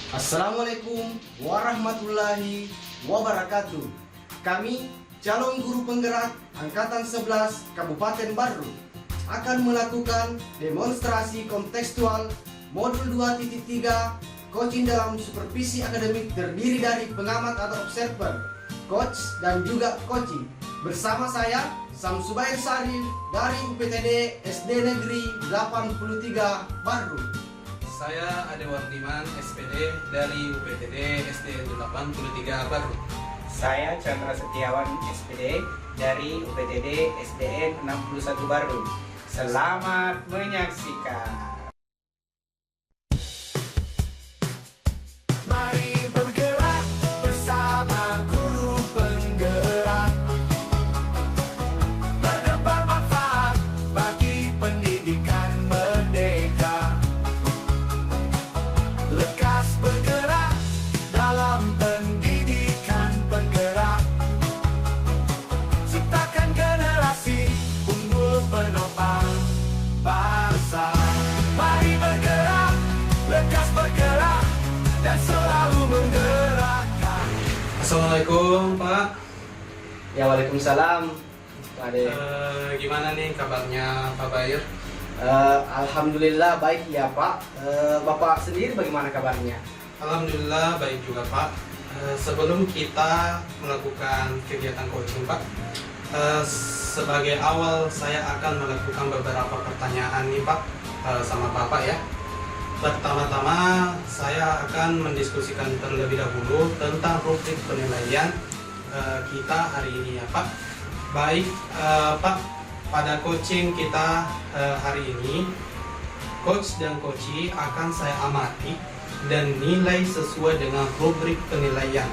Assalamualaikum warahmatullahi wabarakatuh. Kami calon guru penggerak Angkatan 11 Kabupaten Barru akan melakukan demonstrasi kontekstual modul 2.3 coaching dalam supervisi akademik terdiri dari pengamat atau observer, coach dan juga coaching. Bersama saya Samsubair Sarif dari UPTD SD Negeri 83 Barru. Saya Adewan Diman, SPD dari UPTD SD 83 Barru. Saya Chandra Setiawan, SPD dari UPTD SDN 61 Barru. Selamat menyaksikan. Mari bergerak bersama guru penggerak, menebar manfaat bagi pendidikan merdeka. Lekas bergerak dalam pendidikan penggerak, ciptakan generasi unggul penopang bangsa. Mari bergerak, lekas bergerak, dan selalu menggerakkan. Assalamualaikum Pak. Ya, waalaikumsalam Pak Ade. Gimana nih kabarnya Pak Bayer? Alhamdulillah baik ya Pak. Bapak sendiri bagaimana kabarnya? Alhamdulillah baik juga Pak. Sebelum kita melakukan kegiatan coaching Pak, sebagai awal saya akan melakukan beberapa pertanyaan nih Pak sama Bapak ya. Pertama-tama saya akan mendiskusikan terlebih dahulu tentang rubrik penilaian kita hari ini ya Pak. Baik Pak, pada coaching kita hari ini, coach dan coachee akan saya amati dan nilai sesuai dengan rubrik penilaian.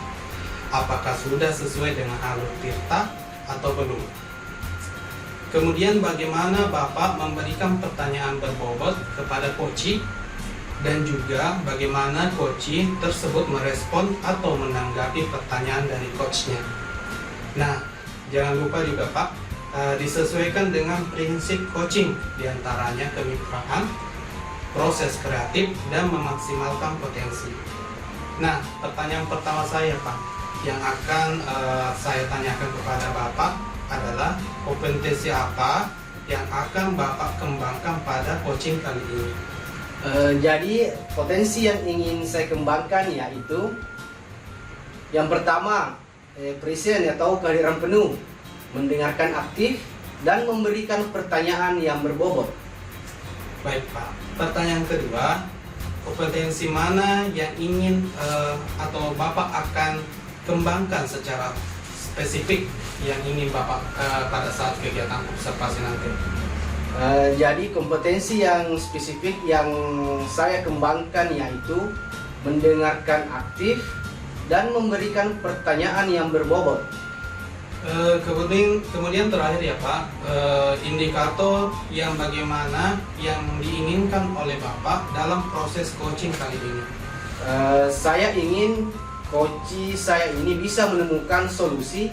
Apakah sudah sesuai dengan alur tirta atau belum? Kemudian bagaimana Bapak memberikan pertanyaan berbobot kepada coachee, dan juga bagaimana coachee tersebut merespon atau menanggapi pertanyaan dari coachnya. Nah, jangan lupa juga Pak, disesuaikan dengan prinsip coaching, diantaranya kemitraan, proses kreatif, dan memaksimalkan potensi. Nah, pertanyaan pertama saya Pak, yang akan saya tanyakan kepada Bapak adalah kompetensi apa yang akan Bapak kembangkan pada coaching kali ini? Jadi potensi yang ingin saya kembangkan yaitu yang pertama, present atau kehadiran penuh, mendengarkan aktif, dan memberikan pertanyaan yang berbobot. Baik Pak. Pertanyaan kedua, kompetensi mana yang ingin atau Bapak akan kembangkan secara spesifik yang ingin Bapak pada saat kegiatan observasi nanti? Jadi kompetensi yang spesifik yang saya kembangkan yaitu mendengarkan aktif dan memberikan pertanyaan yang berbobot. Kemudian terakhir ya Pak, indikator yang bagaimana yang diinginkan oleh Bapak dalam proses coaching kali ini? Saya ingin coachee saya ini bisa menemukan solusi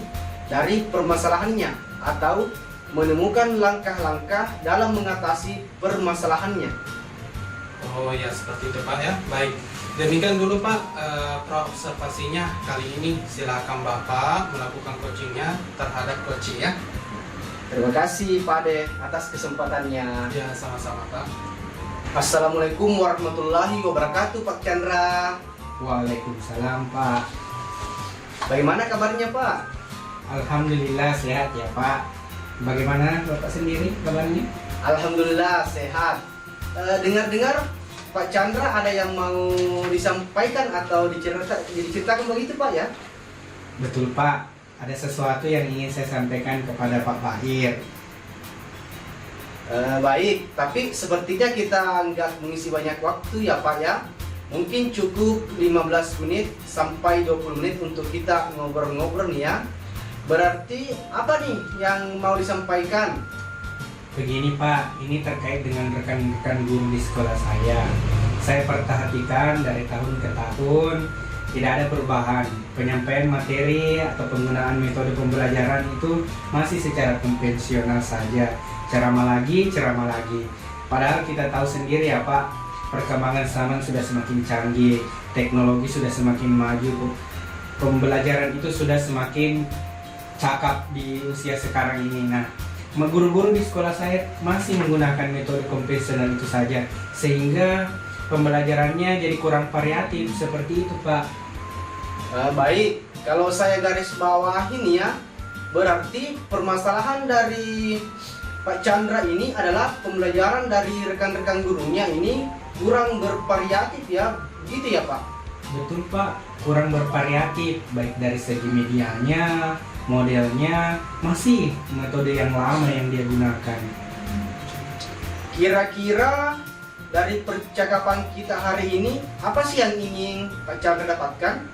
dari permasalahannya atau menemukan langkah-langkah dalam mengatasi permasalahannya. Oh ya, seperti itu Pak ya. Baik, demikian dulu Pak observasinya kali ini. Silakan Bapak melakukan coachingnya terhadap coachee ya. Terima kasih Pak Ade atas kesempatannya. Ya, sama-sama Pak. Assalamualaikum warahmatullahi wabarakatuh Pak Chandra. Waalaikumsalam Pak. Bagaimana kabarnya Pak? Alhamdulillah sehat ya Pak. Bagaimana Bapak sendiri kabarnya? Alhamdulillah sehat. Dengar-dengar Pak Chandra ada yang mau disampaikan atau diceritakan begitu Pak ya? Betul Pak. Ada sesuatu yang ingin saya sampaikan kepada Pak Bahir. Baik, tapi sepertinya kita nggak mengisi banyak waktu ya Pak ya. Mungkin cukup 15 menit sampai 20 menit untuk kita ngobrol-ngobrol nih ya. Berarti apa nih yang mau disampaikan? Begini Pak, ini terkait dengan rekan-rekan guru di sekolah saya. Saya perhatikan dari tahun ke tahun tidak ada perubahan. Penyampaian materi atau penggunaan metode pembelajaran itu masih secara konvensional saja. Ceramah lagi. Padahal kita tahu sendiri ya Pak, perkembangan zaman sudah semakin canggih, teknologi sudah semakin maju, pembelajaran itu sudah semakin cakap di usia sekarang ini. Nah, guru-guru di sekolah saya masih menggunakan metode konvensional itu saja, sehingga pembelajarannya jadi kurang variatif seperti itu, Pak. Baik, kalau saya garis bawah ini ya, berarti permasalahan dari Pak Chandra ini adalah pembelajaran dari rekan-rekan gurunya ini kurang bervariatif ya, gitu ya Pak? Betul Pak, kurang bervariatif baik dari segi medianya, modelnya, masih metode yang lama yang dia gunakan. Kira-kira dari percakapan kita hari ini, apa sih yang ingin Pak Chandra dapatkan?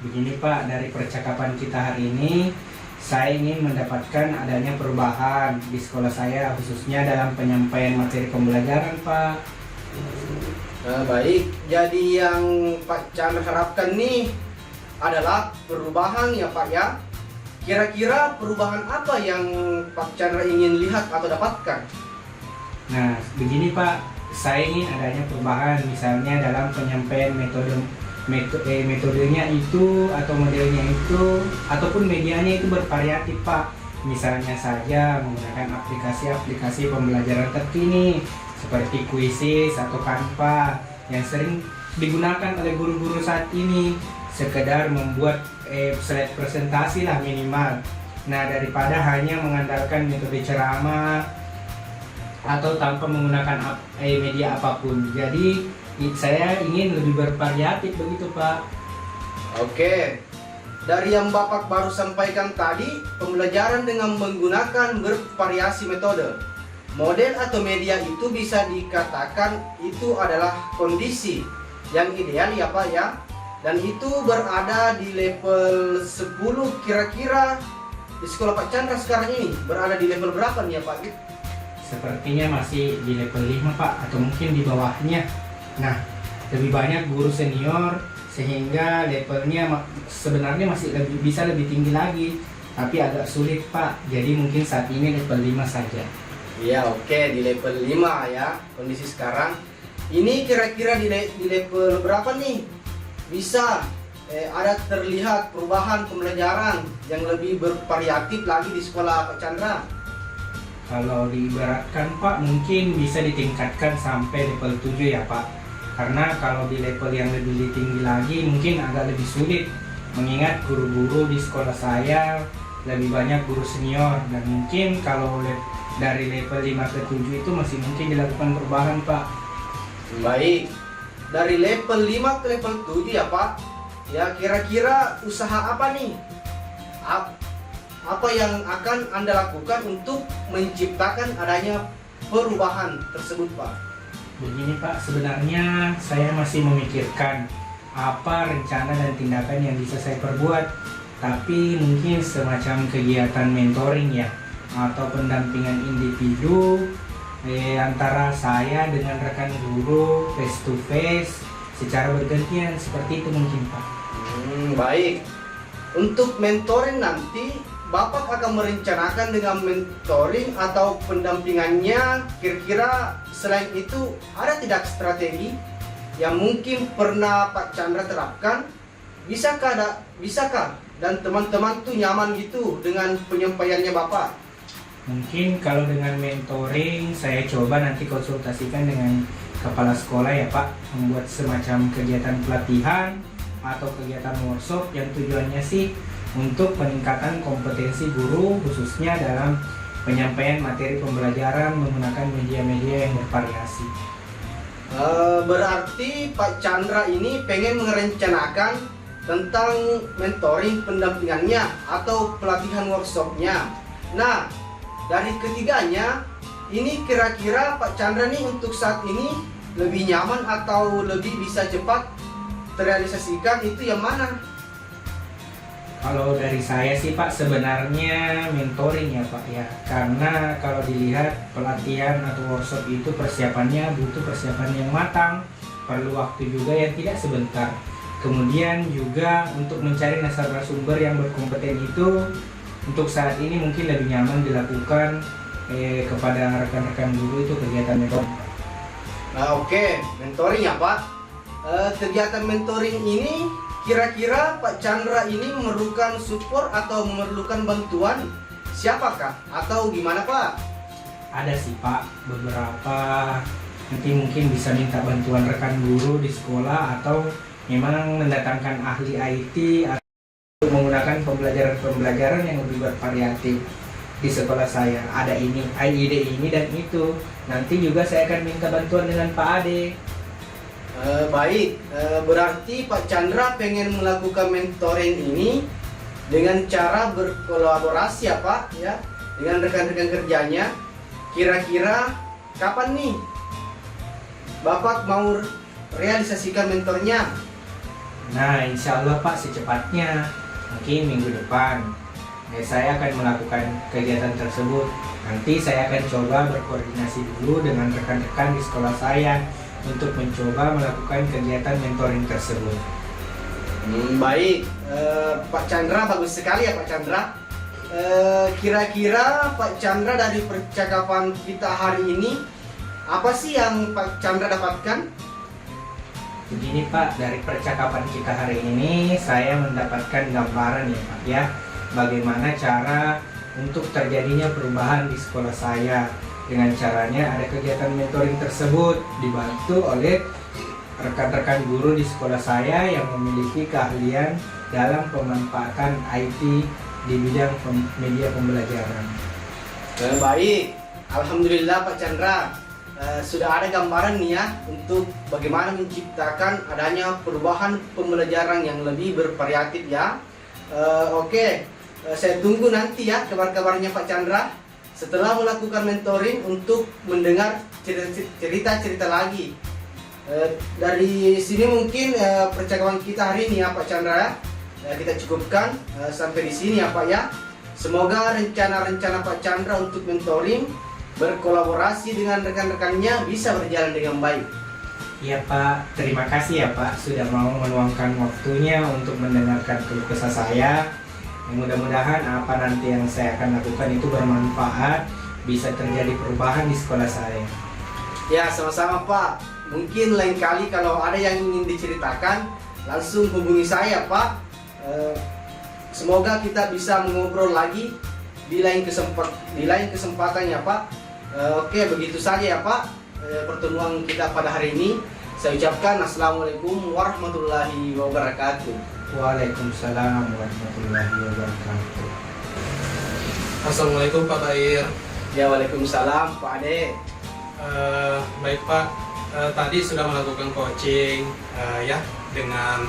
Begini Pak, dari percakapan kita hari ini, saya ingin mendapatkan adanya perubahan di sekolah saya, khususnya dalam penyampaian materi pembelajaran, Pak. Baik, jadi yang Pak Chandra harapkan nih adalah perubahan ya Pak ya. Kira-kira perubahan apa yang Pak Chandra ingin lihat atau dapatkan? Nah, begini Pak, saya ingin adanya perubahan, misalnya dalam penyampaian metodenya itu atau modelnya itu ataupun medianya itu bervariatif Pak. Misalnya saja menggunakan aplikasi-aplikasi pembelajaran terkini seperti Quizzes atau Canva yang sering digunakan oleh guru-guru saat ini, sekedar membuat slide presentasi lah minimal. Nah, daripada hanya mengandalkan metode ceramah atau tanpa menggunakan media apapun. Jadi saya ingin lebih bervariatif begitu Pak. Oke, dari yang Bapak baru sampaikan tadi, pembelajaran dengan menggunakan bervariasi metode, model atau media itu bisa dikatakan itu adalah kondisi yang ideal ya Pak ya. Dan itu berada di level 10 kira-kira di sekolah Pak Chandra sekarang ini berada di level berapa nih ya Pak? Sepertinya masih di level 5 Pak, atau mungkin di bawahnya. Nah, lebih banyak guru senior sehingga levelnya sebenarnya masih bisa lebih tinggi lagi, tapi agak sulit Pak. Jadi mungkin saat ini level 5 saja. Iya, oke, di level 5 ya kondisi sekarang. Ini kira-kira di level berapa nih? Bisa ada terlihat perubahan pembelajaran yang lebih bervariatif lagi di sekolah Pak Chandra. Kalau diibaratkan Pak, mungkin bisa ditingkatkan sampai level 7 ya Pak. Karena kalau di level yang lebih tinggi lagi mungkin agak lebih sulit, mengingat guru-guru di sekolah saya lebih banyak guru senior, dan mungkin kalau dari level 5 ke 7 itu masih mungkin dilakukan perubahan Pak. Baik, dari level 5 ke level 7 ya Pak. Ya, kira-kira usaha apa nih? Apa yang akan Anda lakukan untuk menciptakan adanya perubahan tersebut Pak? Begini Pak, sebenarnya saya masih memikirkan apa rencana dan tindakan yang bisa saya perbuat. Tapi mungkin semacam kegiatan mentoring ya, atau pendampingan individu antara saya dengan rekan guru face to face secara bergantian, seperti itu mungkin Pak. Baik, untuk mentoring nanti Bapak akan merencanakan dengan mentoring atau pendampingannya. Kira-kira selain itu ada tidak strategi yang mungkin pernah Pak Chandra terapkan? Bisakah dan teman-teman tuh nyaman gitu dengan penyampaiannya Bapak? Mungkin kalau dengan mentoring saya coba nanti konsultasikan dengan kepala sekolah ya Pak, membuat semacam kegiatan pelatihan atau kegiatan workshop yang tujuannya sih untuk peningkatan kompetensi guru, khususnya dalam penyampaian materi pembelajaran menggunakan media-media yang bervariasi. Berarti Pak Chandra ini pengen merencanakan tentang mentoring pendampingannya atau pelatihan workshopnya. Nah, dari ketiganya ini kira-kira Pak Chandra nih untuk saat ini lebih nyaman atau lebih bisa cepat terrealisasikan itu yang mana? Kalau dari saya sih Pak, sebenarnya mentoring ya Pak ya, karena kalau dilihat pelatihan atau workshop itu persiapannya butuh persiapan yang matang, perlu waktu juga yang tidak sebentar. Kemudian juga untuk mencari narasumber yang berkompeten itu untuk saat ini mungkin lebih nyaman dilakukan kepada rekan-rekan guru itu kegiatan mentoring. Nah, oke, mentoring ya Pak. Kegiatan mentoring ini kira-kira Pak Chandra ini memerlukan support atau memerlukan bantuan siapakah? Atau gimana Pak? Ada sih Pak, beberapa nanti mungkin bisa minta bantuan rekan guru di sekolah atau memang mendatangkan ahli IT atau menggunakan pembelajaran yang lebih bervariatif di sekolah saya. Ada ide ini dan itu. Nanti juga saya akan minta bantuan dengan Pak Ade. Baik, berarti Pak Chandra pengen melakukan mentoring ini dengan cara berkolaborasi ya Pak, ya, dengan rekan-rekan kerjanya. Kira-kira kapan nih Bapak mau realisasikan mentornya? Nah, insya Allah Pak secepatnya, mungkin minggu depan. Saya akan melakukan kegiatan tersebut. Nanti saya akan coba berkoordinasi dulu dengan rekan-rekan di sekolah saya untuk mencoba melakukan kegiatan mentoring tersebut. Baik, Pak Chandra, bagus sekali ya Pak Chandra. Kira-kira Pak Chandra dari percakapan kita hari ini, apa sih yang Pak Chandra dapatkan? Begini Pak, dari percakapan kita hari ini saya mendapatkan gambaran ya Pak ya, bagaimana cara untuk terjadinya perubahan di sekolah saya. Dengan caranya ada kegiatan mentoring tersebut dibantu oleh rekan-rekan guru di sekolah saya yang memiliki keahlian dalam pemanfaatan IT di bidang media pembelajaran. Baik, alhamdulillah Pak Chandra, sudah ada gambaran nih ya untuk bagaimana menciptakan adanya perubahan pembelajaran yang lebih bervariatif ya. Oke, saya tunggu nanti ya kabar-kabarnya Pak Chandra setelah melakukan mentoring untuk mendengar cerita-cerita lagi. Dari sini mungkin percakapan kita hari ini ya Pak Chandra ya. Kita cukupkan sampai di sini ya Pak ya. Semoga rencana-rencana Pak Chandra untuk mentoring berkolaborasi dengan rekan-rekannya bisa berjalan dengan baik. Iya Pak, terima kasih ya Pak sudah mau meluangkan waktunya untuk mendengarkan keluh kesah saya. Mudah-mudahan apa nanti yang saya akan lakukan itu bermanfaat, bisa terjadi perubahan di sekolah saya. Ya, sama-sama Pak. Mungkin lain kali kalau ada yang ingin diceritakan, langsung hubungi saya Pak. Semoga kita bisa mengobrol lagi di lain kesempatan ya Pak. Oke, begitu saja ya Pak pertemuan kita pada hari ini. Saya ucapkan Assalamualaikum warahmatullahi wabarakatuh. Waalaikumsalam warahmatullahi wabarakatuh. Assalamualaikum Pak Bair. Ya, waalaikumsalam Pak Ade. Baik Pak, tadi sudah melakukan coaching ya dengan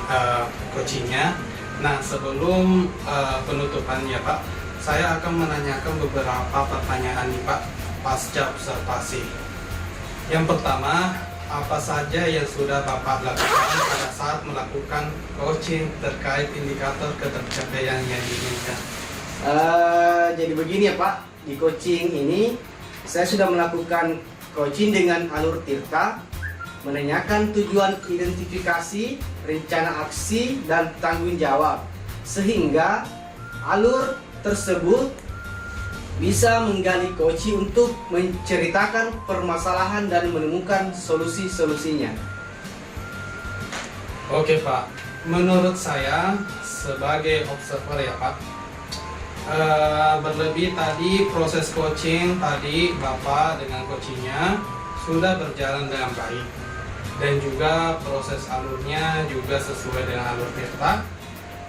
coachingnya. Nah, sebelum penutupannya Pak, saya akan menanyakan beberapa pertanyaan nih Pak pasca observasi. Yang pertama, apa saja yang sudah Bapak lakukan pada saat melakukan coaching terkait indikator ketercapaian yang diinginkan? Jadi begini ya Pak, di coaching ini saya sudah melakukan coaching dengan alur Tirta, menanyakan tujuan identifikasi, rencana aksi, dan tanggung jawab, sehingga alur tersebut bisa menggali coach untuk menceritakan permasalahan dan menemukan solusi-solusinya. Oke Pak, menurut saya sebagai observer ya Pak, berlebih tadi proses coaching tadi Bapak dengan coachingnya sudah berjalan dengan baik, dan juga proses alurnya juga sesuai dengan alur Tirta,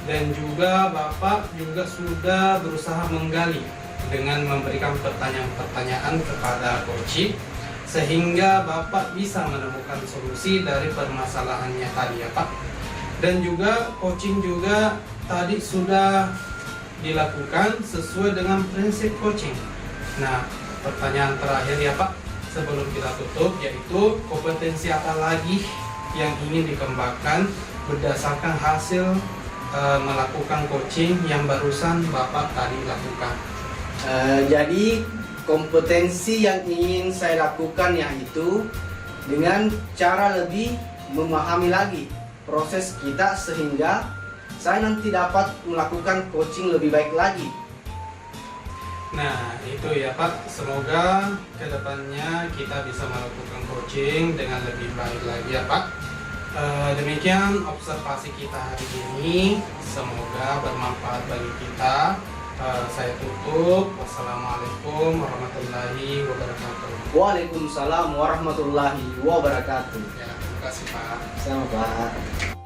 dan juga Bapak juga sudah berusaha menggali dengan memberikan pertanyaan-pertanyaan kepada coach sehingga Bapak bisa menemukan solusi dari permasalahannya tadi ya Pak. Dan juga coaching juga tadi sudah dilakukan sesuai dengan prinsip coaching. Nah, pertanyaan terakhir ya Pak sebelum kita tutup, yaitu kompetensi apa lagi yang ingin dikembangkan berdasarkan hasil melakukan coaching yang barusan Bapak tadi lakukan? Jadi kompetensi yang ingin saya lakukan yaitu dengan cara lebih memahami lagi proses kita sehingga saya nanti dapat melakukan coaching lebih baik lagi. Nah, itu ya Pak. Semoga kedepannya kita bisa melakukan coaching dengan lebih baik lagi ya Pak. Demikian observasi kita hari ini. Semoga bermanfaat bagi kita. Saya tutup. Wassalamualaikum warahmatullahi wabarakatuh. Waalaikumsalam warahmatullahi wabarakatuh. Ya, terima kasih Pak. Sama Pak.